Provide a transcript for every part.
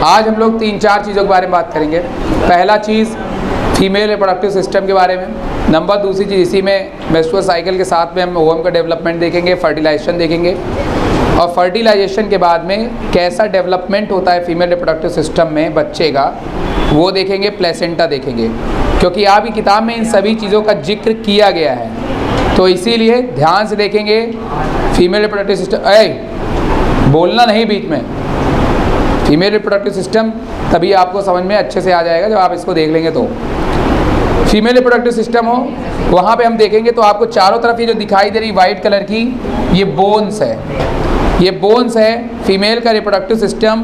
आज हम लोग 3-4 चीज़ों के बारे में बात करेंगे। पहला चीज़ फीमेल रिप्रोडक्टिव सिस्टम के बारे में। नंबर दूसरी चीज़ इसी में मेंस्ट्रुअल साइकिल के साथ में हम ओवम का डेवलपमेंट देखेंगे, फर्टिलाइजेशन देखेंगे, और फर्टिलाइजेशन के बाद में कैसा डेवलपमेंट होता है फीमेल रिप्रोडक्टिव सिस्टम में बच्चे का, वो देखेंगे। प्लेसेंटा देखेंगे, क्योंकि आपकी किताब में इन सभी चीज़ों का जिक्र किया गया है, तो इसीलिए ध्यान से देखेंगे। फीमेल रिप्रोडक्टिव सिस्टम, बोलना नहीं बीच में। फीमेल रिप्रोडक्टिव सिस्टम तभी आपको समझ में अच्छे से आ जाएगा जब आप इसको देख लेंगे। तो फीमेल रिप्रोडक्टिव सिस्टम हो, वहाँ पे हम देखेंगे तो आपको चारों तरफ ये जो दिखाई दे रही वाइट कलर की, ये बोन्स है। ये बोन्स है। फीमेल का रिप्रोडक्टिव सिस्टम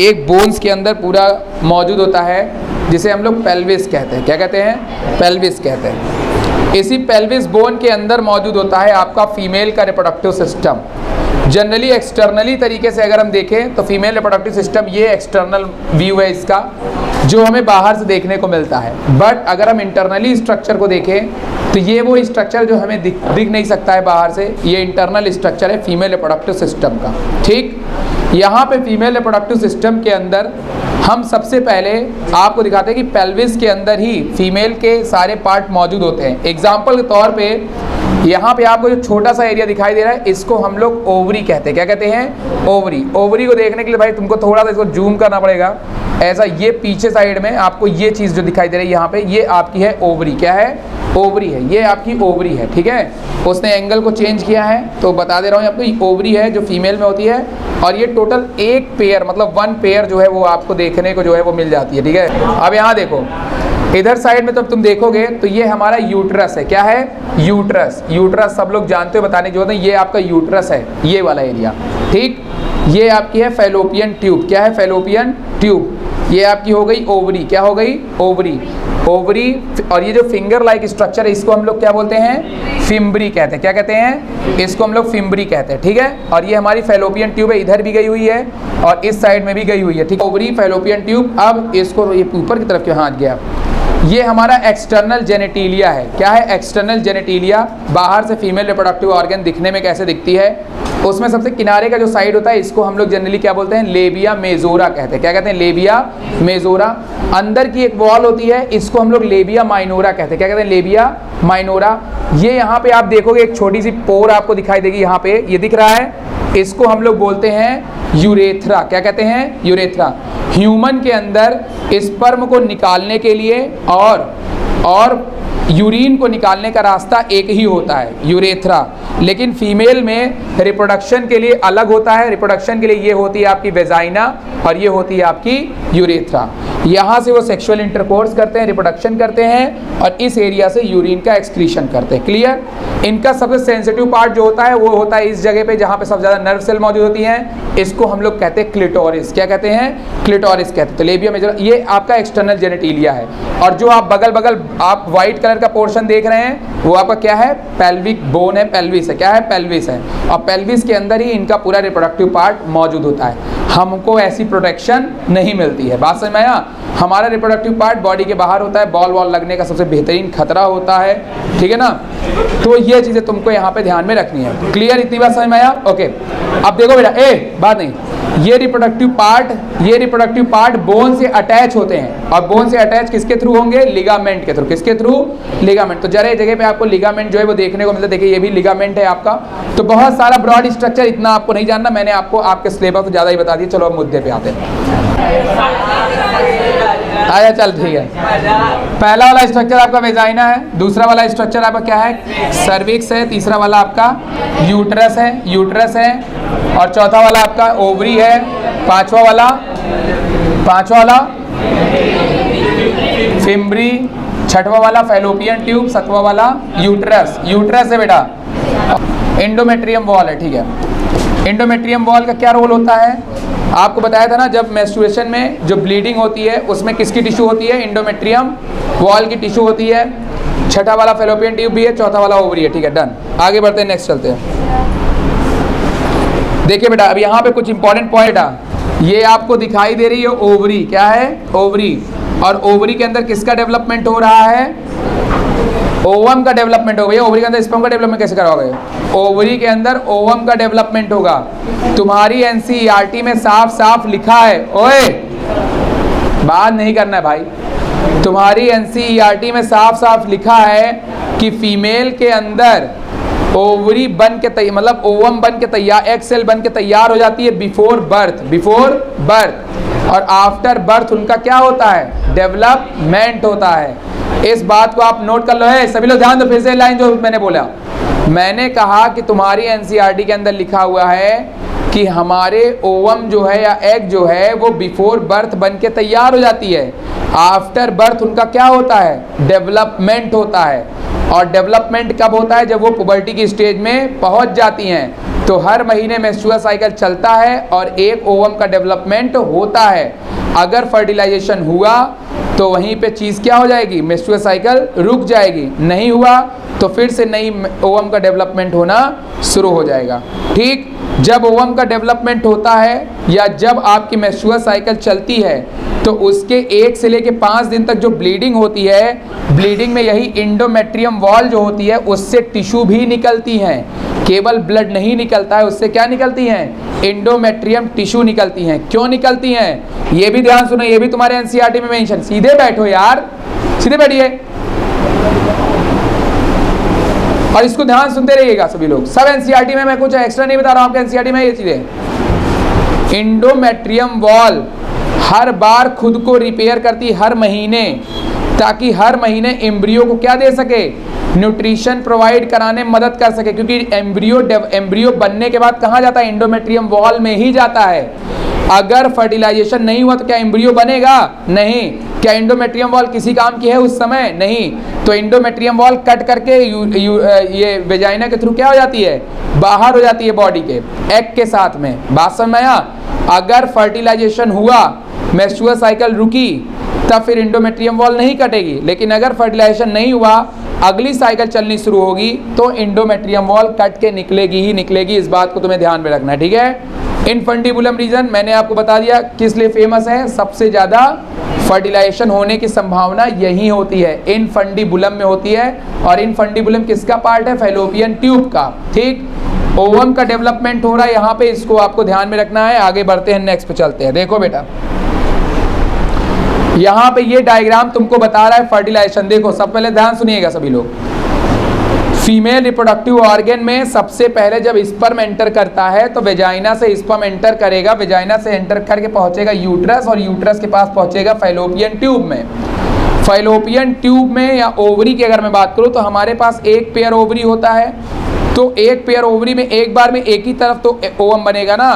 एक बोन्स के अंदर पूरा मौजूद होता है, जिसे हम लोग पेल्विस कहते हैं। क्या कहते हैं? पेल्विस कहते हैं। इसी पेल्विस बोन के अंदर मौजूद होता है आपका फीमेल का रिप्रोडक्टिव सिस्टम। जनरली एक्सटर्नली तरीके से अगर हम देखें तो फीमेल रिप्रोडक्टिव सिस्टम, ये एक्सटर्नल व्यू है इसका, जो हमें बाहर से देखने को मिलता है। बट अगर हम इंटरनली स्ट्रक्चर को देखें तो ये वो स्ट्रक्चर जो हमें दिख नहीं सकता है बाहर से, ये इंटरनल स्ट्रक्चर है फीमेल रिप्रोडक्टिव सिस्टम का। ठीक, यहाँ पे फीमेल रिप्रोडक्टिव सिस्टम के अंदर हम सबसे पहले आपको दिखाते हैं कि पेल्विस के अंदर ही फीमेल के सारे पार्ट मौजूद होते हैं। एग्जाम्पल के तौर पे यहाँ पे आपको जो छोटा सा एरिया दिखाई दे रहा है, इसको हम लोग ओवरी कहते हैं। क्या कहते हैं? ओवरी। ओवरी को देखने के लिए भाई तुमको थोड़ा सा इसको जूम करना पड़ेगा। ऐसा ये पीछे साइड में आपको ये चीज़ जो दिखाई दे रही है यहाँ पे, ये आपकी है ओवरी। क्या है? ओवरी है। ये आपकी ओवरी है। ठीक है, उसने एंगल को चेंज किया है तो बता दे रहा हूँ आपको, ये ओवरी है जो फीमेल में होती है। और ये टोटल एक पेयर, मतलब 1 पेयर जो है वो आपको देखने को जो है वो मिल जाती है। ठीक है, अब यहाँ देखो इधर साइड में, तब तुम देखोगे तो ये हमारा यूट्रस है। क्या है? यूट्रस। यूट्रस सब लोग जानते हो, बताने की जरूरत नहीं, ये आपका यूट्रस है, ये वाला एरिया। ठीक, ये आपकी है फैलोपियन ट्यूब। क्या है? Fallopian tube. ये आपकी हो गई ओवरी। क्या हो गई? ओवरी। ओवरी। और ये जो फिंगर लाइक स्ट्रक्चर है, इसको हम लोग क्या बोलते हैं? फिम्बरी कहते हैं। क्या कहते हैं? इसको हम लोग फिम्बरी कहते हैं। ठीक है, और ये हमारी फैलोपियन ट्यूब है, इधर भी गई हुई है और इस साइड में भी गई हुई है। ठीक, ओवरी, फैलोपियन ट्यूब। अब इसको ये ऊपर की तरफ क्यों हाथ गया? ये हमारा एक्सटर्नल जेनेटिलिया है। क्या है? External genitalia. बाहर से फीमेल रिप्रोडक्टिव ऑर्गन दिखने में कैसे दिखती है, उसमें सबसे किनारे का जो साइड होता है, इसको हम लोग जनरली क्या बोलते हैं? लेबिया मेजोरा कहते हैं। क्या कहते हैं? Labia majora. अंदर की एक वॉल होती है, इसको हम लोग लेबिया माइनोरा कहते हैं। क्या कहते हैं? Labia minora. ये यहाँ पे आप देखोगे एक छोटी सी पोर आपको दिखाई देगी, यहाँ पे ये दिख रहा है, इसको हम लोग बोलते हैं यूरेथ्रा। क्या कहते हैं? यूरेथ्रा। ह्यूमन के अंदर स्पर्म को निकालने के लिए और यूरिन को निकालने का रास्ता एक ही होता है, यूरेथ्रा। लेकिन फीमेल में रिप्रोडक्शन के लिए अलग होता है। रिप्रोडक्शन के लिए ये होती है आपकी वेजाइना और ये होती है आपकी यूरेथ्रा। यहाँ से वो सेक्सुअल इंटरकोर्स करते हैं, रिप्रोडक्शन करते हैं और इस एरिया से यूरिन का एक्सक्रीशन करते हैं। क्लियर? इनका सबसे सेंसिटिव पार्ट जो होता है वो होता है इस जगह पे जहाँ पे सबसे ज़्यादा नर्व सेल मौजूद होती हैं। इसको हम लोग कहते हैं क्लिटोरिस। क्या कहते हैं? क्लिटोरिस कहते हैं। तो लेबिया मेजोरा ये आपका एक्सटर्नल जेनेटिलिया है। और जो आप बगल आप व्हाइट कलर का पोर्शन देख रहे हैं वो आपका क्या है? पेल्विक बोन है, पेल्विस है। क्या है? पेल्विस है। और पेल्विस के अंदर ही इनका पूरा रिप्रोडक्टिव पार्ट मौजूद होता है। हमको ऐसी प्रोटेक्शन नहीं मिलती है। बात समझ में आया? हमारा रिप्रोडक्टिव पार्ट बॉडी के बाहर होता है, बॉल वॉल लगने का सबसे बेहतरीन खतरा होता है। ठीक है ना? तो ये चीज़ें तुमको यहाँ पे ध्यान में रखनी है। क्लियर? इतनी बात समझ में आया? ओके, अब देखो बेटा, बात नहीं, ये रिप्रोडक्टिव पार्ट बोन से अटैच होते हैं। और बोन से अटैच किसके थ्रू होंगे? लिगामेंट के थ्रू। किसके थ्रू? लिगामेंट। तो जरा जगह पे आपको लिगामेंट जो है वो देखने को मिलता है। देखिए ये भी लिगामेंट है आपका। तो बहुत सारा ब्रॉड स्ट्रक्चर, इतना आपको नहीं जानना, मैंने आपको आपके सिलेबस से ज़्यादा ही बता दिया। चलो अब मुद्दे पे आते हैं। आया, चल ठीक है। पहला वाला स्ट्रक्चर आपका वेजाइना है, दूसरा वाला स्ट्रक्चर आपका क्या है? सर्विक्स है, तीसरा वाला आपका यूट्रस है और चौथा वाला आपका ओवरी है, पांचवा वाला फिम्बरी, छठवा वाला फैलोपियन ट्यूब, सातवां वाला यूट्रस है बेटा। एंडोमेट्रियम वॉल है। ठीक है, एंडोमेट्रियम वॉल का क्या रोल होता है? आपको बताया था ना, जब मेंस्ट्रुएशन में जो ब्लीडिंग होती है उसमें किसकी टिश्यू होती है? एंडोमेट्रियम वॉल की टिश्यू होती है। छठा वाला फैलोपियन ट्यूब भी है, चौथा वाला ओवरी है। ठीक है, डन। आगे बढ़ते हैं, नेक्स्ट चलते हैं। देखिए बेटा, अब यहाँ पे कुछ इंपॉर्टेंट पॉइंट है। ये आपको दिखाई दे रही है ओवरी। क्या है? ओवरी। और ओवरी के अंदर किसका डेवलपमेंट हो रहा है? ओवम का डेवलपमेंट होगा। ओवरी के अंदर स्पर्म का डेवलपमेंट कैसे करवाओगे? ओवरी के अंदर ओवम का डेवलपमेंट होगा। तुम्हारी एनसीईआरटी में साफ साफ लिखा है, ओए बात नहीं करना है भाई, तुम्हारी एनसीईआरटी में साफ साफ लिखा है कि फीमेल के अंदर ओवरी बन के मतलब ओवम बन के तैयार, एग सेल बन के तैयार हो जाती है बिफोर बर्थ, और आफ्टर बर्थ उनका क्या होता है? डेवलपमेंट होता है। इस बात को आप नोट कर लो है, सभी लोग ध्यान दो। फिर से लाइन जो मैंने बोला, मैंने कहा कि तुम्हारी एनसीईआरटी के अंदर लिखा हुआ है कि हमारे ओवम जो है या एग जो है वो बिफोर बर्थ बन के तैयार हो जाती है, आफ्टर बर्थ उनका क्या होता है? डेवलपमेंट होता है। और डेवलपमेंट कब होता है? जब वो पुबर्टी की स्टेज में पहुंच जाती हैं। तो हर महीने मेंस्ट्रुअल साइकिल चलता है और एक ओवम का डेवलपमेंट होता है। अगर फर्टिलाइजेशन हुआ तो वहीं पे चीज़ क्या हो जाएगी? मेंस्ट्रुअल साइकिल रुक जाएगी। नहीं हुआ तो फिर से नई ओवम का डेवलपमेंट होना शुरू हो जाएगा। ठीक, जब ओवम का डेवलपमेंट होता है या जब आपकी मेंस्ट्रुअल साइकिल चलती है तो उसके 1 से लेके 5 दिन तक जो ब्लीडिंग होती है, ब्लीडिंग में यही इंडोमेट्रियम वॉल जो होती है उससे टिश्यू भी निकलती हैं। केवल ब्लड नहीं निकलता है, उससे क्या निकलती हैं? इंडोमेट्रियम टिश्यू निकलती हैं। क्यों निकलती हैं? ये भी ध्यान सुनो, ये भी तुम्हारे एनसीईआरटी में मेंशन। सीधे बैठो यार, सीधे बैठिए और इसको ध्यान सुनते रहिएगा सभी लोग। सब एनसीईआरटी में, मैं कुछ एक्स्ट्रा नहीं बता रहा हूं आपके एनसीईआरटी में ये चीजें। इंडोमेट्रियम वॉल हर बार खुद को रिपेयर करती हर महीने, ताकि हर महीने एम्ब्रियो को क्या दे सके? न्यूट्रिशन प्रोवाइड कराने में मदद कर सके। क्योंकि एम्ब्रियो बनने के बाद कहाँ जाता है? इंडोमेट्रियम वॉल में ही जाता है। अगर फर्टिलाइजेशन नहीं हुआ तो क्या एम्ब्रियो बनेगा? नहीं। क्या इंडोमेट्रियम वॉल किसी काम की है उस समय? नहीं। तो इंडोमेट्रियम वॉल कट करके ये वेजाइना के थ्रू क्या हो जाती है? बाहर हो जाती है बॉडी के एग के साथ में। बात समझ में आया? अगर फर्टिलाइजेशन हुआ, मेंस्ट्रुअल साइकिल रुकी, तब फिर इंडोमेट्रियम वॉल नहीं कटेगी। लेकिन अगर फर्टिलाइजेशन नहीं हुआ, अगली साइकिल चलनी शुरू होगी तो इंडोमेट्रियम वॉल कट के निकलेगी ही निकलेगी। इस बात को तुम्हें ध्यान में रखना है, ठीक है। इनफंडिबुलम रीजन मैंने आपको बता दिया किस लिए फेमस है। सबसे ज़्यादा फर्टिलाइजेशन होने की संभावना यही होती है, इनफंडिबुलम में होती है। और इनफंडिबुलम किसका पार्ट है? फैलोपियन ट्यूब का। ठीक, ओवम का डेवलपमेंट हो रहा है यहाँ पे, इसको आपको ध्यान में रखना है। आगे बढ़ते हैं, नेक्स्ट पे चलते हैं। देखो बेटा, यहाँ पे ये डायग्राम तुमको बता रहा है फर्टिलाइजेशन। देखो, सब पहले ध्यान सुनिएगा सभी लोग। फीमेल रिप्रोडक्टिव ऑर्गन में सबसे पहले जब स्पर्म एंटर करता है तो वेजाइना से स्पर्म एंटर करेगा, वेजाइना से एंटर करके पहुंचेगा यूट्रस, और यूट्रस के पास पहुंचेगा फैलोपियन ट्यूब में। फैलोपियन ट्यूब में या ओवरी की अगर मैं बात करूं तो हमारे पास एक पेयर ओवरी होता है। तो एक पेयर ओवरी में एक बार में एक ही तरफ तो ओवम बनेगा ना,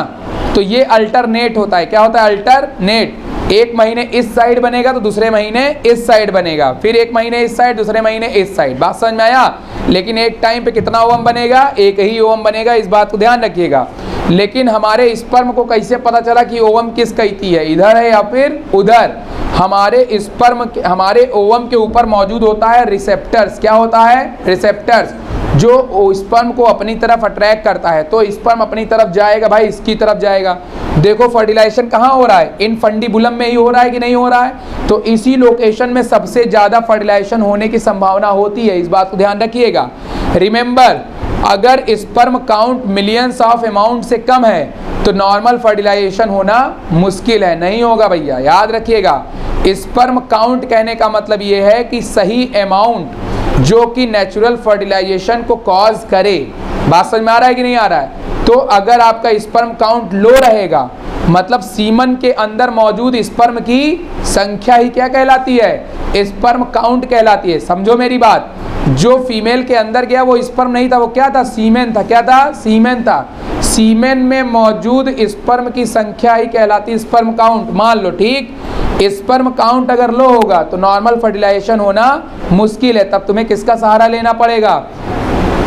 तो ये अल्टरनेट होता है। क्या होता है? अल्टरनेट। एक महीने इस साइड बनेगा तो दूसरे महीने इस साइड बनेगा, फिर एक महीने इस साइड, दूसरे महीने इस साइड। बात समझ में आया? लेकिन एक टाइम पे कितना ओवम बनेगा? एक ही ओवम बनेगा, इस बात को ध्यान रखिएगा। लेकिन हमारे स्पर्म को कैसे पता चला कि ओवम किस कैती है, इधर है या फिर उधर? हमारे स्पर्म, हमारे ओवम के ऊपर मौजूद होता है रिसेप्टर्स। क्या होता है? रिसेप्टर्स, जो स्पर्म को अपनी तरफ अट्रैक्ट करता है। तो स्पर्म अपनी तरफ जाएगा भाई, इसकी तरफ जाएगा। देखो फर्टिलाइजेशन कहाँ हो रहा है? इनफंडिबुलम में ही हो रहा है कि नहीं हो रहा है? तो इसी लोकेशन में सबसे ज़्यादा फर्टिलाइजेशन होने की संभावना होती है। इस बात को ध्यान रखिएगा। रिमेंबर, अगर sperm count millions of amount से कम है तो नॉर्मल फर्टिलाइजेशन होना मुश्किल है, नहीं होगा भैया, याद रखिएगा। स्पर्म काउंट कहने का मतलब ये है कि सही अमाउंट जो कि नेचुरल फर्टिलाइजेशन को कॉज करे। बात समझ में आ रहा है कि नहीं आ रहा है? तो अगर आपका स्पर्म काउंट लो रहेगा, मतलब सीमन के अंदर मौजूद स्पर्म की संख्या ही क्या कहलाती है? स्पर्म काउंट कहलाती है। समझो मेरी बात। जो फीमेल के अंदर गया वो स्पर्म नहीं था, वो क्या था? सीमेन था। क्या था? सीमेन था। सीमेन में मौजूद स्पर्म की संख्या ही कहलाती स्पर्म काउंट। मान लो, ठीक, स्पर्म काउंट अगर लो होगा तो नॉर्मल फर्टिलाइजेशन होना मुश्किल है। तब तुम्हें किसका सहारा लेना पड़ेगा?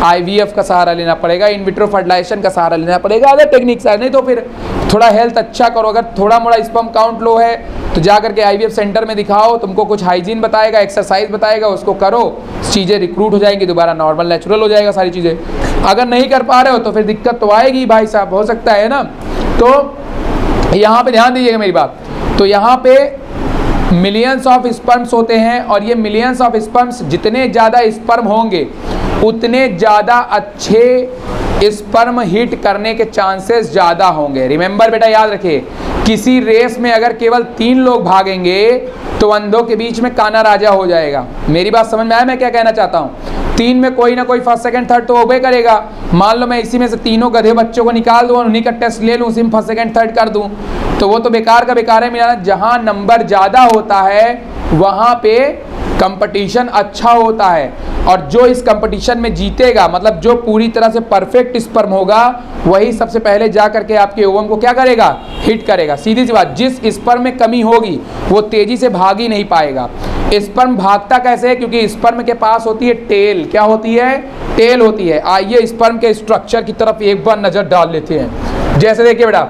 IVF का सहारा लेना पड़ेगा, इन विट्रो फर्टिलाइजेशन का सहारा लेना पड़ेगा, अदर टेक्निक्स है। नहीं तो फिर थोड़ा हेल्थ अच्छा करो। अगर थोड़ा मोड़ा स्पर्म काउंट लो है तो जा करके IVF सेंटर में दिखाओ, तुमको कुछ हाइजीन बताएगा, एक्सरसाइज बताएगा, उसको करो, चीज़ें रिक्रूट हो जाएंगी, दोबारा नॉर्मल नेचुरल हो जाएगा सारी चीज़ें। अगर नहीं कर पा रहे हो तो फिर दिक्कत तो आएगी भाई साहब, हो सकता है ना। तो यहाँ पे ध्यान दीजिएगा मेरी बात। तो यहाँ पे मिलियंस ऑफ स्पर्म्स होते हैं और ये मिलियंस ऑफ स्पर्म्स, जितने ज़्यादा स्पर्म होंगे उतने ज़्यादा अच्छे स्पर्म हिट करने के चांसेस ज़्यादा होंगे। रिमेंबर बेटा, याद रखिए, किसी रेस में अगर केवल 3 लोग भागेंगे तो अंधों के बीच में काना राजा हो जाएगा। मेरी बात समझ में आया मैं क्या कहना चाहता हूँ? 3 में कोई ना कोई फर्स्ट सेकंड थर्ड तो होबे करेगा। मान लो मैं इसी में से तीनों गधे बच्चों को निकाल दूँ और उन्हीं का टेस्ट ले लूँ, उसी में फर्स्ट सेकंड थर्ड कर दूँ, तो वो तो बेकार का बेकार है। मेरा जहाँ नंबर ज़्यादा होता है वहाँ पे कंपटीशन अच्छा होता है, और जो इस कंपटीशन में जीतेगा, मतलब जो पूरी तरह से परफेक्ट स्पर्म होगा, वही सबसे पहले जा करके आपके ओवम को क्या करेगा? हिट करेगा। सीधी सी बात, जिस स्पर्म में कमी होगी वो तेजी से भाग ही नहीं पाएगा। स्पर्म भागता कैसे है? क्योंकि स्पर्म के पास होती है टेल। क्या होती है? टेल होती है। आइए स्पर्म के स्ट्रक्चर की तरफ एक बार नजर डाल लेते हैं। जैसे देखिए बेटा,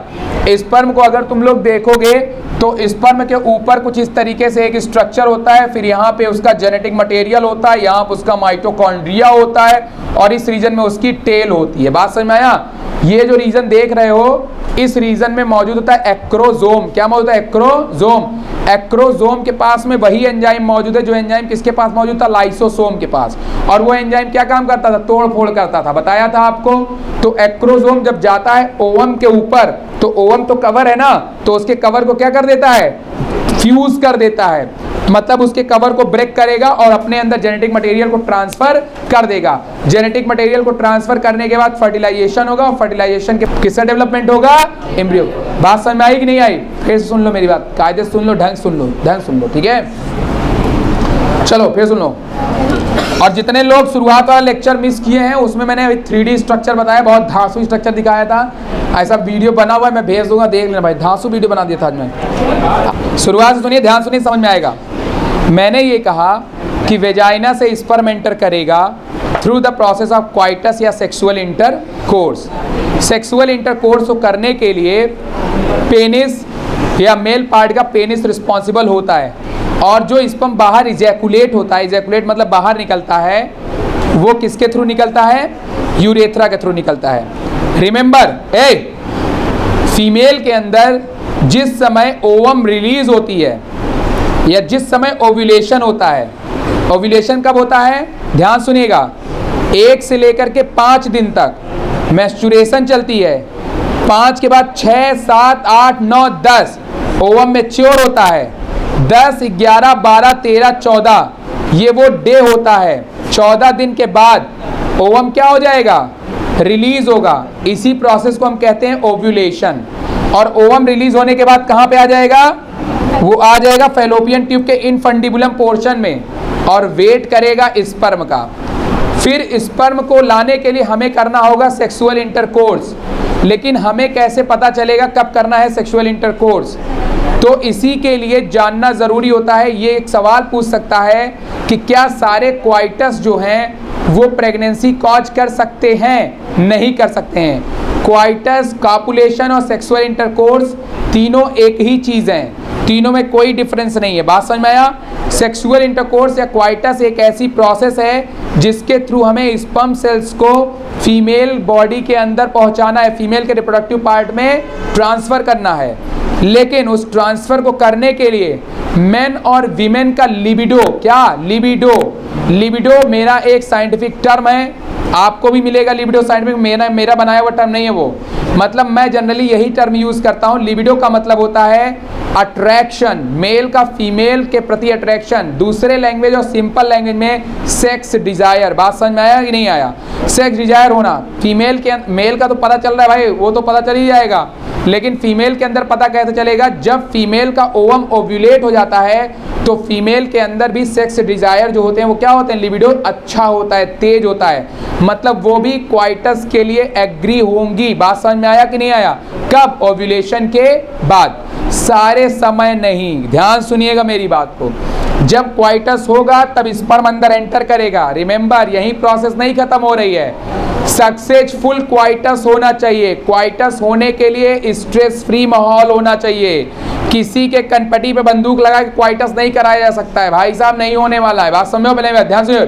स्पर्म को अगर तुम लोग देखोगे तो स्पर्म के ऊपर कुछ इस तरीके से एक स्ट्रक्चर होता है, फिर यहाँ पे उसका जेनेटिक मटेरियल होता है, यहाँ पे उसका माइटोकॉन्ड्रिया होता है, और इस रीजन में उसकी टेल होती है। बात समझ में आया? ये जो रीजन देख रहे हो, इस रीजन में मौजूद होता है एक्रोजोम। क्या मौजूद है? एक्रोजोम। एक्रोजोम के पास में वही एंजाइम मौजूद है जो एंजाइम किसके पास मौजूद था? लाइसोसोम के पास। और वो एंजाइम क्या काम करता था? तोड़ फोड़ करता था, बताया था आपको। तो एक्रोजोम जब जाता है ओवम के ऊपर, तो ओवम तो कवर है ना, तो उसके कवर को क्या कर देता है? फ्यूज कर देता है, मतलब उसके कवर को ब्रेक करेगा और अपने अंदर जेनेटिक मटेरियल को ट्रांसफर कर देगा। जेनेटिक मटेरियल को ट्रांसफर करने के बाद फर्टिलाइजेशन होगा, और फर्टिलाइजेशन के किससे डेवलपमेंट होगा? एम्ब्रियो। बात समझ में आई कि नहीं आई? फिर सुन लो मेरी बात, कायदे सुन लो, ढंग सुन लो, ढंग सुन लो, ठीक है? चलो फिर सुन लो। और जितने लोग शुरुआत वाला लेक्चर मिस किए हैं उसमें मैंने 3D स्ट्रक्चर बताया, बहुत धांसू स्ट्रक्चर दिखाया था। ऐसा वीडियो बना हुआ है, मैं भेज दूंगा, देख लेना भाई। धांसू वीडियो बना दिया था आज मैं। शुरुआत से सुनिए, ध्यान सुनिए, समझ में आएगा। मैंने ये कहा कि वेजाइना से स्पर्म एंटर करेगा through the process of coitus या सेक्सुअल इंटरकोर्स। सेक्सुअल इंटरकोर्स को करने के लिए पेनिस या मेल पार्ट का पेनिस रिस्पॉन्सिबल होता है, और जो स्पर्म बाहर इजैकुलेट होता है, इजैकुलेट मतलब बाहर निकलता है, वो किसके थ्रू निकलता है? यूरेथ्रा के थ्रू निकलता है। रिमेंबर, फीमेल के अंदर जिस समय ओवम रिलीज होती है या जिस समय ओव्यूलेशन होता है, ओव्यूलेशन कब होता है? ध्यान सुनिएगा, 1 से लेकर के 5 दिन तक मेंस्ट्रुएशन चलती है। 5 के बाद 6, 7, 8, 9, 10 ओवम मैच्योर होता है। 10, 11, 12, 13, 14 ये वो डे होता है। 14 दिन के बाद ओवम क्या हो जाएगा? रिलीज होगा। इसी प्रोसेस को हम कहते हैं ओव्यूलेशन। और ओवम रिलीज होने के बाद कहाँ पे आ जाएगा? वो आ जाएगा फैलोपियन ट्यूब के इनफंडिबुलम पोर्शन में, और वेट करेगा स्पर्म का। फिर स्पर्म को लाने के लिए हमें करना होगा सेक्सुअल इंटरकोर्स। लेकिन हमें कैसे पता चलेगा कब करना है सेक्सुअल इंटरकोर्स? तो इसी के लिए जानना ज़रूरी होता है। ये एक सवाल पूछ सकता है कि क्या सारे क्वाइटस जो हैं वो प्रेगनेंसी कॉज कर सकते हैं? नहीं कर सकते हैं। क्वाइटस, कॉपुलेशन और सेक्सुअल इंटरकोर्स तीनों एक ही चीज़ हैं, तीनों में कोई डिफरेंस नहीं है। बात समझ में आया? सेक्सुअल इंटरकोर्स या क्वाइटस एक ऐसी प्रोसेस है जिसके थ्रू हमें स्पर्म सेल्स को फीमेल बॉडी के अंदर पहुंचाना है, फीमेल के रिप्रोडक्टिव पार्ट में ट्रांसफ़र करना है। लेकिन उस ट्रांसफ़र को करने के लिए मेन और वीमेन का लिबिडो, क्या? लिबिडो मेरा एक साइंटिफिक टर्म है, आपको भी मिलेगा लिबिडो साइंटिफिक, मेरा बनाया हुआ टर्म नहीं है वो। मतलब मैं जनरली यही टर्म यूज़ करता हूँ। लिबिडो का मतलब होता है अट्रैक्शन, मेल का फीमेल के प्रति अट्रैक्शन। दूसरे लैंग्वेज और सिंपल लैंग्वेज में सेक्स डिजायर। बात समझ में आया कि नहीं आया? सेक्स डिजायर होना फीमेल के, मेल का तो पता चल रहा है भाई, वो तो पता चल ही जाएगा, लेकिन फीमेल के अंदर पता कैसे चलेगा? जब फीमेल का ओवम ओव्यूलेट हो जाता है तो फीमेल के अंदर भी सेक्स डिजायर जो होते हैं वो क्या होते हैं? लिबिडो अच्छा होता है, तेज होता है, मतलब वो भी क्वाइटस के लिए एग्री होंगी। बात समझ में आया कि नहीं आया? कब? ओव्यूलेशन के बाद, सारे समय नहीं। ध्यान सुनिएगा मेरी बात को। जब क्वाइटस होगा तब स्पर्म अंदर एंटर करेगा। रिमेंबर, यही प्रोसेस नहीं खत्म हो रही है। सक्सेसफुल क्वाइटस होना चाहिए। क्वाइटस होने के लिए स्ट्रेस फ्री माहौल होना चाहिए। किसी के कनपटी पे बंदूक लगा के क्वाइटस नहीं कराया जा सकता है भाई साहब, नहीं होने वाला है। बात समझो पहले, ध्यान से।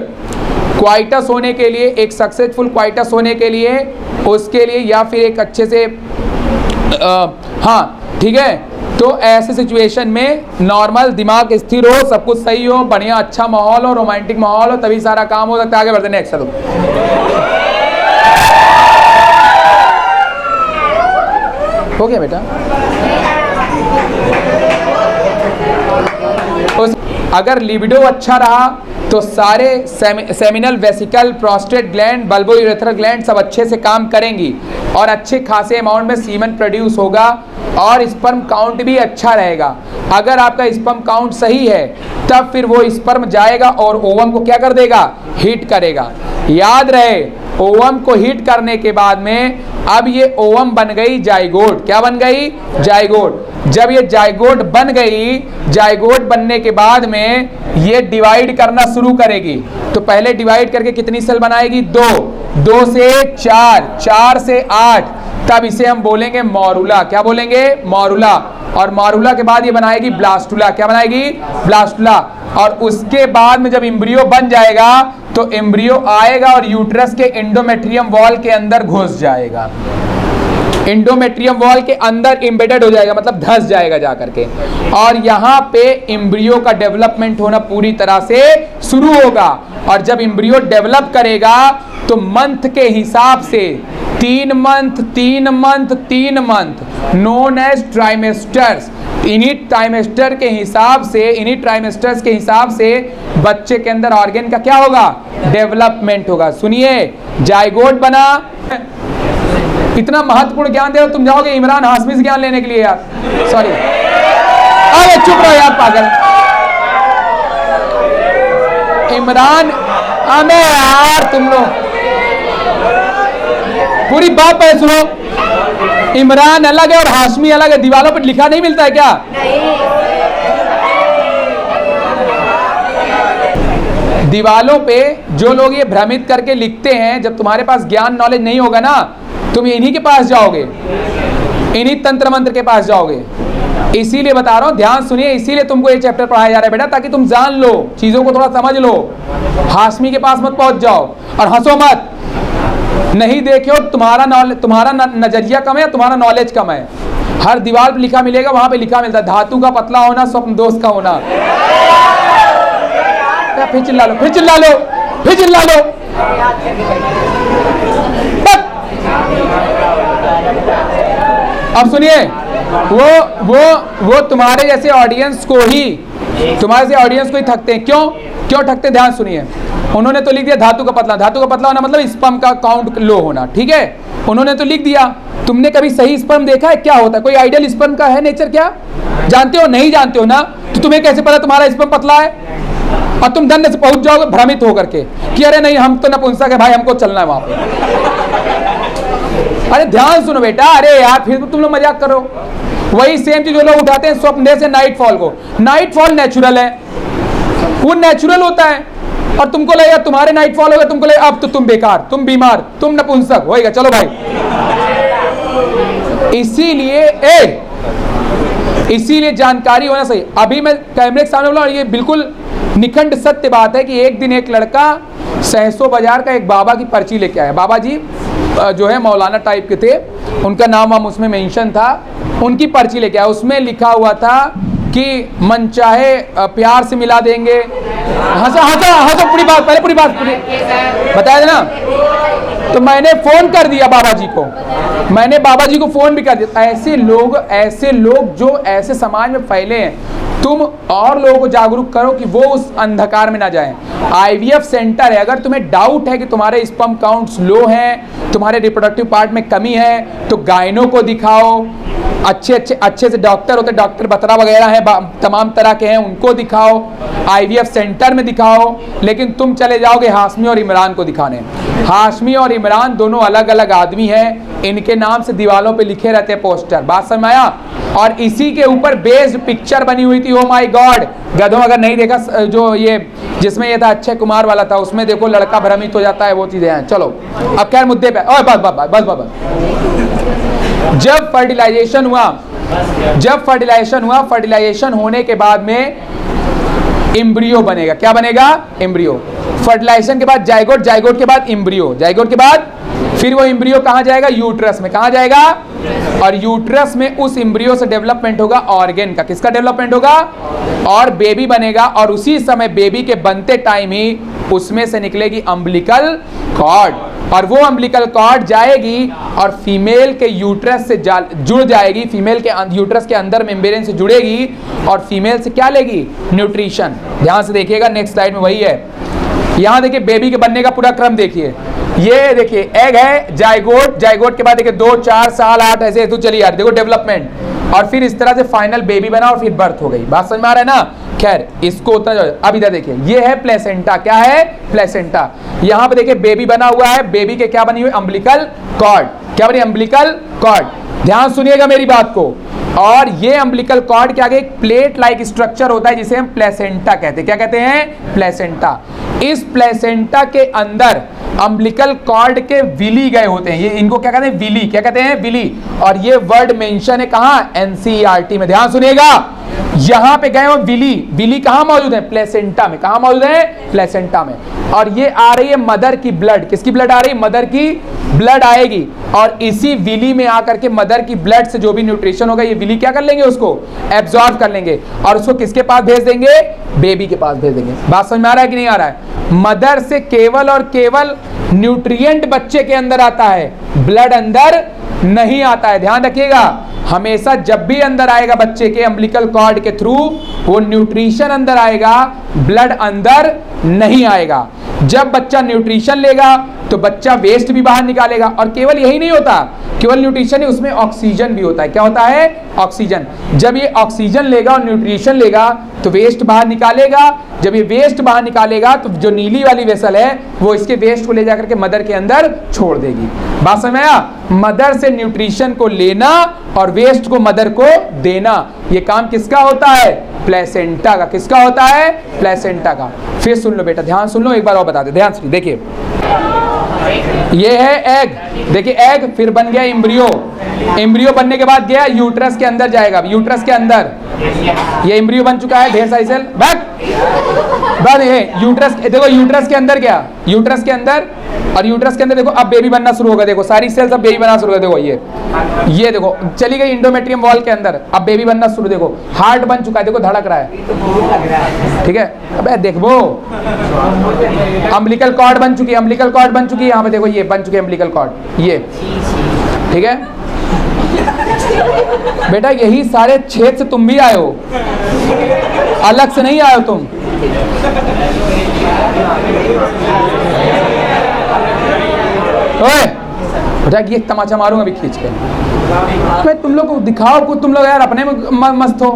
क्वाइटस होने के लिए, एक सक्सेसफुल क्वाइटस होने के लिए, उसके लिए या फिर एक अच्छे से हाँ ठीक है, तो तो ऐसे सिचुएशन में नॉर्मल दिमाग स्थिर हो, सब कुछ सही हो, बढ़िया अच्छा माहौल हो, रोमांटिक माहौल हो, तभी सारा काम हो सकता है। आगे बढ़ते हैं, नेक्स्ट चलो। हो गया बेटा। अगर लिबिडो अच्छा रहा तो सारे seminal vesicle, prostate gland, bulbo urethral gland सब अच्छे से काम करेंगी और अच्छे खासे अमाउंट में सीमन प्रोड्यूस होगा और स्पर्म काउंट भी अच्छा रहेगा। अगर आपका स्पर्म काउंट सही है तब फिर वो स्पर्म जाएगा और ओवम को क्या कर देगा, हीट करेगा। याद रहे, ओवम को हीट करने के बाद में अब ये ओवम बन गई जाइगोट। क्या बन गई, जाइगोट। जब ये जाइगोट बन गई, जाइगोट बनने के बाद में ये डिवाइड करना शुरू करेगी। तो पहले डिवाइड करके कितनी सेल बनाएगी, 2, 2 से 4, 4 से 8, तब इसे हम बोलेंगे मॉरुला। क्या बोलेंगे, मॉरुला। और मॉरुला के बाद ये बनाएगी ब्लास्टुला। क्या बनाएगी, ब्लास्टुला। और उसके बाद में जब एम्ब्रियो बन जाएगा तो एम्ब्रियो आएगा और यूट्रस के एंडोमेट्रियम वॉल के अंदर घुस जाएगा। एंडोमेट्रियम वॉल के अंदर एम्बेडेड हो जाएगा, मतलब धंस जाएगा जाकर के। और यहाँ पे एम्ब्रियो का डेवलपमेंट होना पूरी तरह से शुरू होगा। और जब एम्ब्रियो डेवलप करेगा तो मंथ के हिसाब से 3 month, 3 month, 3 month known as trimesters, इन्हीं ट्राइमेस्टर के हिसाब से, इन्हीं ट्राइमेस्टर्स के हिसाब से बच्चे के अंदर ऑर्गन का क्या होगा, डेवलपमेंट होगा। सुनिए, जाइगोट बना, इतना महत्वपूर्ण ज्ञान दे रहा, तुम जाओगे इमरान हाशमी से ज्ञान लेने के लिए यार, सॉरी। अरे चुप रहो यार पागल। इमरान, अबे यार तुम लोग पूरी बात पहले सुनो। इमरान अलग है और हाशमी अलग है, दीवारों पर लिखा नहीं मिलता है क्या? दीवालों पे जो लोग ये भ्रमित करके लिखते हैं, जब तुम्हारे पास ज्ञान नॉलेज नहीं होगा ना, तुम इन्हीं के पास जाओगे, इन्हीं तंत्र मंत्र के पास जाओगे। इसीलिए बता रहा हूं, ध्यान सुनिए, इसीलिए तुमको ये चैप्टर पढ़ाया जा रहा है बेटा, ताकि तुम जान लो, चीजों को थोड़ा समझ लो। हाशमी के पास मत पहुंच जाओ और हंसो मत। नहीं देखो, तुम्हारा नजरिया कम है, तुम्हारा नॉलेज कम है। हर दीवार पे लिखा मिलेगा, वहां पे लिखा मिलता है धातु का पतला होना, स्वप्न दोष का होना। फिर चिल्ला लो, फिर चिल्ला लो, फिर चिल्ला लो। अब सुनिए, वो तुम्हारे जैसे ऑडियंस को ही, तुम्हारे जैसे ऑडियंस को ही थकते हैं। क्यों थकते हैं, ध्यान सुनिए। उन्होंने तो लिख दिया धातु का पतला, धातु का पतला होना मतलब स्पर्म का काउंट लो होना, ठीक है, उन्होंने तो लिख दिया। तुमने कभी सही स्पर्म देखा है, क्या होता है? कोई आइडियल स्पर्म का है नेचर क्या जानते हो? नहीं जानते हो ना, तो तुम्हें कैसे पता तुम्हारा स्पर्म पतला है? और तुम दंड से पहुंच जाओगे भ्रमित होकर के कि अरे नहीं, हम तो नपुंसक है भाई, हमको चलना है वहां पे। अरे ध्यान सुनो बेटा, अरे यार फिर तुम लोग मजाक करो। वही सेम चीज जो लोग उठाते हैं स्वप्न से नाइटफॉल को। नाइटफॉल नेचुरल है, वो नेचुरल होता है, और तुमको लगेगा तुम्हारे नाइटफॉल होगा, तुमको लगेगा अब तो तुम बेकार, तुम बीमार, तुम नपुंसक होएगा। चलो भाई, इसीलिए जानकारी होना सही। अभी मैं कैमरे के सामने बोला, और ये बिल्कुल निखंड सत्य बात है कि एक दिन एक लड़का सहसो बाजार का एक बाबा की पर्ची लेके आया। बाबा जी जो है मौलाना टाइप के थे, उनका नाम हम उसमें मेंशन था, उनकी पर्ची लेके आया। उसमें लिखा हुआ था कि मन चाहे प्यार से मिला देंगे। हंसा पूरी बात, पहले पूरी बात बताया देना। तो मैंने फोन कर दिया बाबा जी को, मैंने बाबा जी को फोन भी कर दिया। ऐसे लोग जो ऐसे समाज में फैले हैं, तुम और लोगों को जागरूक करो कि वो उस अंधकार में ना जाएं। आईवीएफ सेंटर है, अगर तुम्हें डाउट है कि तुम्हारे स्पर्म काउंट्स लो हैं, तुम्हारे रिप्रोडक्टिव पार्ट में कमी है, तो गायनो को दिखाओ। अच्छे से डॉक्टर होते, डॉक्टर बतरा वगैरह है, तमाम तरह के हैं, उनको दिखाओ, आईवीएफ सेंटर में दिखाओ। लेकिन तुम चले जाओगे हाशमी और इमरान को दिखाने। हाशमी और इमरान दोनों अलग अलग आदमी हैं, इनके नाम से दीवालों पे लिखे रहते हैं पोस्टर। बात समझ आया? और इसी के ऊपर बेस्ड पिक्चर बनी हुई थी। ओ माय गॉड, गधों, अगर नहीं देखा, जो ये जिसमें ये था अक्षय कुमार वाला था, उसमें देखो लड़का भ्रमित हो जाता है, वो चीजें हैं। चलो अब खैर मुद्दे पे। बस जब फर्टिलाइजेशन हुआ, फर्टिलाइजेशन होने के बाद में एम्ब्रियो बनेगा। क्या बनेगा? एम्ब्रियो। फर्टिलाइजेशन के बाद जाइगोट, जाइगोट के बाद एम्ब्रियो, जाइगोट के बाद फिर वो एम्ब्रियो कहाँ जाएगा? यूट्रस में। कहाँ जाएगा? और यूट्रस में उस एम्ब्रियो से डेवलपमेंट होगा ऑर्गन का। किसका डेवलपमेंट होगा? और बेबी बनेगा, और उसी समय बेबी के बनते टाइम ही उसमें से निकलेगी अम्बिलिकल कॉर्ड, और वो अम्बिलिकल कॉर्ड जाएगी और फीमेल के यूट्रस से जुड़ जाएगी, फीमेल के यूट्रस के अंदर मेम्ब्रेन से जुड़ेगी, और फीमेल से क्या लेगी? न्यूट्रिशन। ध्यान से देखिएगा, नेक्स्ट स्लाइड में वही है। यहाँ देखिए बेबी के बनने का पूरा क्रम देखिए। ये देखिए एग है, जाइगोट, जाइगोट के बाद देखिए 2, 4 साल 8 ऐसे तो चली आ रही, देखो डेवलपमेंट, और फिर इस तरह से फाइनल बेबी बना और फिर बर्थ हो गई। बात समझ में आ रहा है ना? खैर इसको उतना, अब इधर देखिए ये है प्लेसेंटा। क्या है? प्लेसेंटा। यहाँ पे देखिए बेबी बना हुआ है, बेबी के क्या बनी हुई? Umbilical cord. क्या बनी? Umbilical cord. ध्यान सुनिएगा मेरी बात को। और ये अम्बिलिकल कॉर्ड के आगे एक प्लेट लाइक स्ट्रक्चर होता है जिसे हम प्लेसेंटा कहते हैं। क्या कहते हैं? प्लेसेंटा। इस प्लेसेंटा के अंदर अम्बिलिकल कॉर्ड के विली गए होते हैं। ये इनको क्या कहते हैं? विली। क्या कहते हैं? विली। और ये वर्ड मेंशन है कहाँ? एनसीईआरटी में। ध्यान सुनिएगा, यहां पे गए हो विली। विली कहां मौजूद है? प्लेसेंटा में। कहां मौजूद है? प्लेसेंटा में। और ये आ रही है मदर की ब्लड। किसकी ब्लड आ रही है? मदर की ब्लड आएगी, और इसी विली में आकर के मदर की ब्लड से जो भी न्यूट्रिशन होगा ये विली क्या कर लेंगे? उसको एब्जॉर्ब कर लेंगे, और उसको किसके पास भेज देंगे? बेबी के पास भेज देंगे। बात समझ में आ रहा है कि नहीं आ रहा है? मदर से केवल और केवल न्यूट्रिएंट बच्चे के अंदर आता है, ब्लड अंदर नहीं आता है। ध्यान रखिएगा, हमेशा जब भी अंदर आएगा बच्चे के अम्बिलिकल कॉर्ड के थ्रू, वो न्यूट्रिशन अंदर आएगा, ब्लड अंदर नहीं आएगा। जब बच्चा न्यूट्रिशन लेगा तो बच्चा वेस्ट भी बाहर निकालेगा, और केवल यही नहीं होता, केवल न्यूट्रिशन ही, उसमें ऑक्सीजन भी होता है। क्या होता है? ऑक्सीजन। जब ये ऑक्सीजन लेगा और न्यूट्रिशन लेगा तो वेस्ट बाहर निकालेगा। जब ये वेस्ट बाहर निकालेगा तो जो नीली वाली वेसल है वो इसके वेस्ट को ले जाकर के मदर के अंदर छोड़ देगी। बात समझ में आया? मदर से न्यूट्रिशन को लेना और वेस्ट को मदर को देना, ये काम किसका होता है? प्लेसेंटा का। किसका होता है? प्लेसेंटा का। फिर सुन लो बेटा, ध्यान सुन लो, एक बार और बता दे, ध्यान से देखिए। ये है एग, देखिए एग, फिर बन गया एम्ब्रियो। एम्ब्रियो बनने के बाद गया यूट्रस के अंदर जाएगा। यूट्रस के अंदर ये एम्ब्रियो बन चुका है, ढेर सारी सेल बस ये यूट्रस, देखो यूट्रस के अंदर गया, यूट्रस के अंदर, और यूट्रस के अंदर देखो अब बेबी बनना शुरू होगा। देखो सारी सेल्स अब बेबी बनना शुरू होगा। देखो ये देखो चली गई इंडोमेट्रियम वॉल के अंदर, अब बेबी बनना शुरू। देखो हार्ट बन चुका है, देखो धड़क रहा है, ठीक है। अब देखो अम्बिलिकल कॉर्ड बन चुकी है, अम्बिलिकल कॉर्ड बन चुकी है, यहाँ पे देखो ये बन चुकी है अम्बिलिकल कॉर्ड, ये ठीक है बेटा। यही सारे छेद से तुम भी आए हो, अलग से नहीं आए हो तुम। ओए बेटा ये तमाचा मारूंगा अभी खींच के। मैं तुम लोग को दिखाओ कुछ, तुम लोग यार अपने में मस्त हो।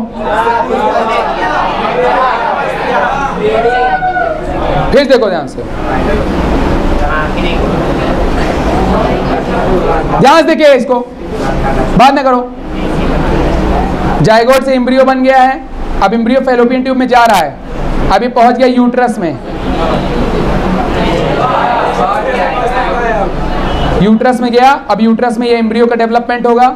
फिर देखो ध्यान से, ध्यान से देखिए इसको, बात ना करो। जाइगोट से एम्ब्रियो बन गया है, अब एम्ब्रियो फैलोपियन ट्यूब में जा रहा है, अभी पहुंच गया यूट्रस में। यूट्रस में गया, अब यूट्रस में ये एम्ब्रियो का डेवलपमेंट होगा।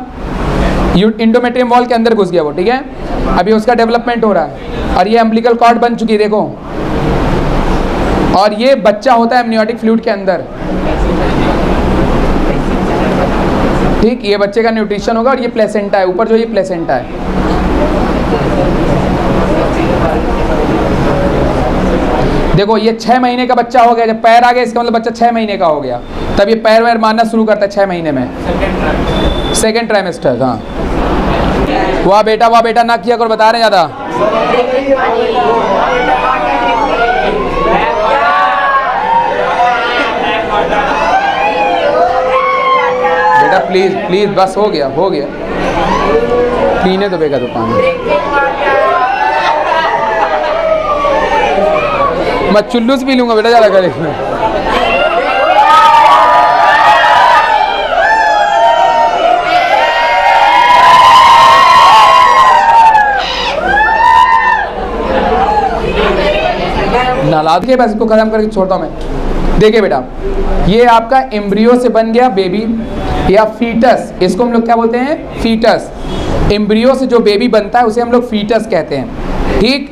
इंडोमेट्रियम वॉल के अंदर घुस गया वो, ठीक है। अभी उसका डेवलपमेंट हो रहा है, और ये अम्बिलिकल कॉर्ड बन चुकी है देखो, और ये बच्चा होता है एमनियोटिक फ्लूइड के अंदर, ठीक। ये बच्चे का न्यूट्रिशन होगा, और ये प्लेसेंटा है ऊपर, जो ये प्लेसेंटा है। देखो ये 6 महीने का बच्चा हो गया, जब पैर आ गया इसका मतलब बच्चा 6 महीने का हो गया, तब ये पैर वैर मारना शुरू करता है 6 महीने में, सेकेंड ट्राइमेस्टर। हाँ वाह बेटा ना किया करो, बता रहे हैं ज़्यादा। बेटा प्लीज बस हो गया, पीने तो बेगा तो पानी, मैं चुल्लू से पी लूंगा बेटा, ज़्यादा करे। नालाद के बस इसको खत्म करके छोड़ता हूँ मैं। देखिए बेटा, ये आपका एम्ब्रियो से बन गया बेबी या फीटस, इसको हम लोग क्या बोलते हैं? फीटस। एम्ब्रियो से जो बेबी बनता है उसे हम लोग फीटस कहते हैं, ठीक।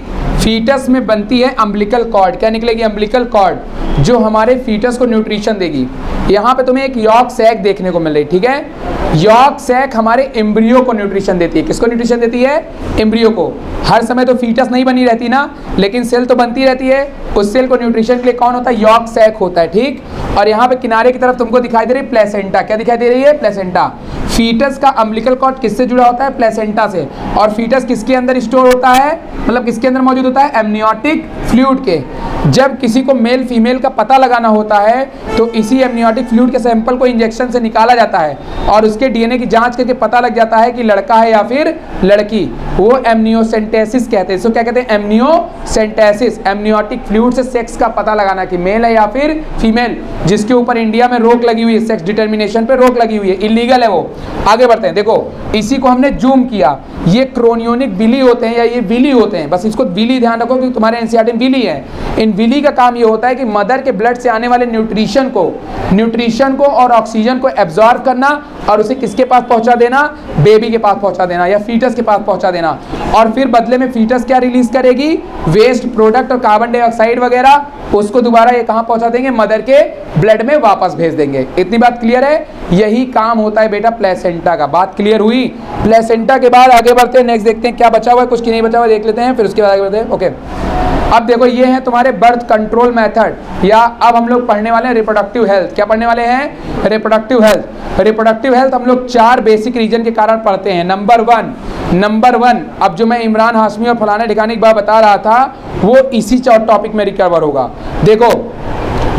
फीटस में बनती है अम्बिलिकल कॉर्ड। क्या निकलेगी? अम्बिलिकल कॉर्ड, जो हमारे फीटस को न्यूट्रिशन देगी। यहाँ पे तुम्हें एक यॉर्क सैक देखने को मिल रही, ठीक है। यॉर्क सैक हमारे एम्ब्रियो को न्यूट्रिशन देती है। किसको न्यूट्रिशन देती है? एम्ब्रियो को। हर समय तो फीटस नहीं बनी रहती ना, लेकिन सेल तो बनती रहती है। उस सेल को न्यूट्रिशन के लिए कौन होता है? यॉर्क सैक होता है, ठीक। और यहाँ पे किनारे की तरफ तुमको दिखाई दे रही है प्लेसेंटा। क्या दिखाई दे रही है? प्लेसेंटा। फीटस का अम्बिलिकल कॉर्ड किससे जुड़ा होता है? प्लेसेंटा से। और फीटस किसके अंदर स्टोर होता है, मतलब किसके अंदर मौजूद होता है? एमनियोटिक फ्लूइड के। जब किसी को मेल फीमेल का पता लगाना होता है तो इसी एमनियोटिक फ्लूइड के सैंपल को इंजेक्शन से निकाला जाता है और उसके डीएनए की जांच करके पता लग जाता है कि लड़का है या फिर लड़की। वो एमनियोसेंटेसिस कहते हैं। इसको क्या कहते हैं? एमनियोसेंटेसिस। एमनियोटिक फ्लूइड से सेक्स का पता लगाना कि मेल है या फिर फीमेल, जिसके ऊपर इंडिया में रोक लगी हुई है, सेक्स डिटर्मिनेशन पे रोक लगी हुई है, इलीगल है वो। आगे बढ़ते हैं। देखो इसी को हमने जूम किया। ये क्रोनियोनिक विली होते हैं या ये विली होते हैं, बस इसको विली ध्यान रखो क्योंकि तुम्हारे एनसीईआरटी में विली है। इन विली का काम ये होता है कि मदर के ब्लड से आने वाले न्यूट्रिशन को और ऑक्सीजन को एब्जॉर्ब करना और उसे किसके पास पहुंचा देना? बेबी के पास पहुंचा देना या फीटस के पास पहुंचा देना। और फिर बदले में फीटस क्या रिलीज करेगी? वेस्ट प्रोडक्ट और कार्बन डाइऑक्साइड वगैरह, उसको दोबारा ये कहां पहुंचा देंगे? मदर के ब्लड में वापस भेज देंगे। इतनी बात क्लियर है? यही काम होता है बेटा प्लेसेंटा का। बात क्लियर हुई? प्लेसेंटा के बाद आगे बढ़ते हैं, नेक्स्ट देखते हैं क्या बचा हुआ है, कुछ की नहीं बचा हुआ देख लेते हैं, फिर उसके बाद आगे बढ़ते हैं। ओके, अब देखो ये है तुम्हारे बर्थ कंट्रोल मेथड, या अब हम लोग पढ़ने वाले हैं रिप्रोडक्टिव हेल्थ। क्या पढ़ने वाले हैं? Reproductive health. रिप्रोडक्टिव हेल्थ हम लोग 4 बेसिक रीजन के कारण पढ़ते हैं। नंबर वन, अब जो मैं इमरान हाशमी और फलाने ठिकाने की बात बता रहा था वो इसी टॉपिक में रिकवर होगा। देखो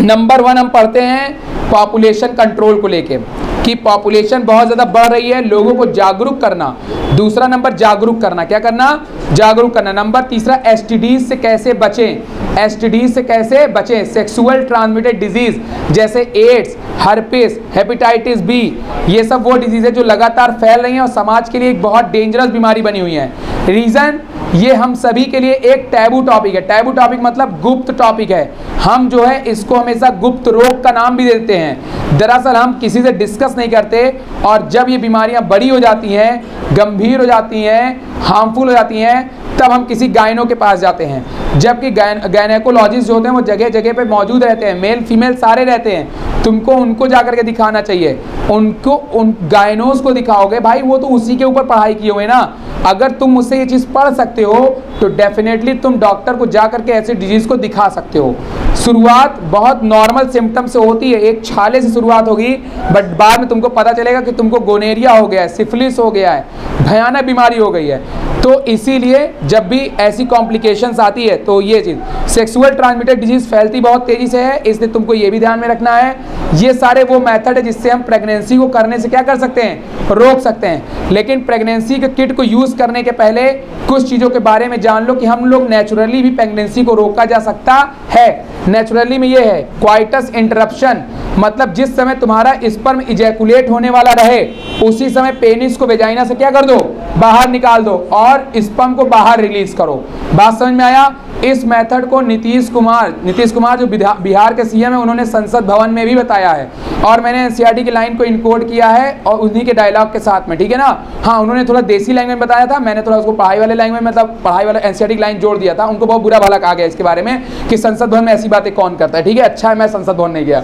नंबर 1 हम पढ़ते हैं पॉपुलेशन कंट्रोल को लेके कि पॉपुलेशन बहुत ज़्यादा बढ़ रही है, लोगों को जागरूक करना। दूसरा नंबर जागरूक करना, क्या करना? जागरूक करना। नंबर तीसरा एसटीडीज से कैसे बचें, एसटीडीज से कैसे बचें, सेक्सुअल ट्रांसमिटेड डिजीज जैसे एड्स, हर्पिस, हेपेटाइटिस बी, ये सब वो डिजीज है जो लगातार फैल रही हैं और समाज के लिए एक बहुत डेंजरस बीमारी बनी हुई है। रीज़न, ये हम सभी के लिए एक टैबू टॉपिक है। टैबू टॉपिक मतलब गुप्त टॉपिक है। हम जो है इसको हमेशा गुप्त रोग का नाम भी देते हैं। दरअसल हम किसी से डिस्कस नहीं करते और जब ये बीमारियां बड़ी हो जाती हैं, गंभीर हो जाती हैं, हार्मफुल हो जाती हैं, तब हम किसी गायनो के पास जाते हैं। जबकि गायनेकोलॉजिस्ट जो होते हैं वो जगह जगह पे मौजूद रहते हैं, मेल फीमेल सारे रहते हैं। तुमको उनको जाकर के दिखाना चाहिए, उनको उन गायनोज को दिखाओगे भाई, वो तो उसी के ऊपर पढ़ाई किए हुए ना। अगर तुम मुझसे ये चीज़ पढ़ सकते हो तो डेफिनेटली तुम डॉक्टर को जा करके ऐसे डिजीज़ को दिखा सकते हो। शुरुआत बहुत नॉर्मल सिम्टम से होती है, एक छाले से शुरुआत होगी, बट बाद में तुमको पता चलेगा कि तुमको गोनेरिया हो गया है, सिफिलिस हो गया है, भयानक बीमारी हो गई है। तो इसीलिए जब भी ऐसी कॉम्प्लिकेशंस आती है तो ये चीज़ सेक्सुअल ट्रांसमिटेड डिजीज़ फैलती बहुत तेज़ी से है, इसलिए तुमको ये भी ध्यान में रखना है। ये सारे वो मेथड है जिससे हम प्रेगनेंसी को करने से क्या कर सकते हैं? रोक सकते हैं। लेकिन प्रेगनेंसी के किट को यूज़ करने के पहले कुछ चीज़ों के बारे में जान लो कि हम लोग नेचुरली भी प्रेगनेंसी को रोका जा सकता है। नेचुरली में ये है क्वाइटस इंटरप्शन, मतलब जिस समय तुम्हारा स्पर्म इजैकुलेट होने वाला रहे उसी समय पेनिस को वेजाइना से क्या कर दो? बाहर निकाल दो और स्पर्म को बाहर रिलीज करो। बात समझ में आया? इस मेथड को नीतीश कुमार जो बिहार के सीएम है उन्होंने संसद भवन में भी बताया है और मैंने एनसीईआरटी की लाइन को इनकोड किया है और उन्हीं के डायलॉग के साथ में, ठीक है ना। हाँ, उन्होंने थोड़ा देसी लैंग्वेज में बताया था, मैंने थोड़ा उसको पढ़ाई वाले लैंग्वेज मतलब पढ़ाई वाला एनसीईआरटी की लाइन जोड़ दिया था। उनको बहुत बुरा भला कहा गया इसके बारे में कि संसद भवन में ऐसी बातें कौन करता है। ठीक है, अच्छा है मैं संसद भवन नहीं गया।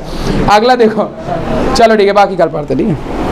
अगला देखो, चलो ठीक है, बाकी कल पढ़ते, ठीक है।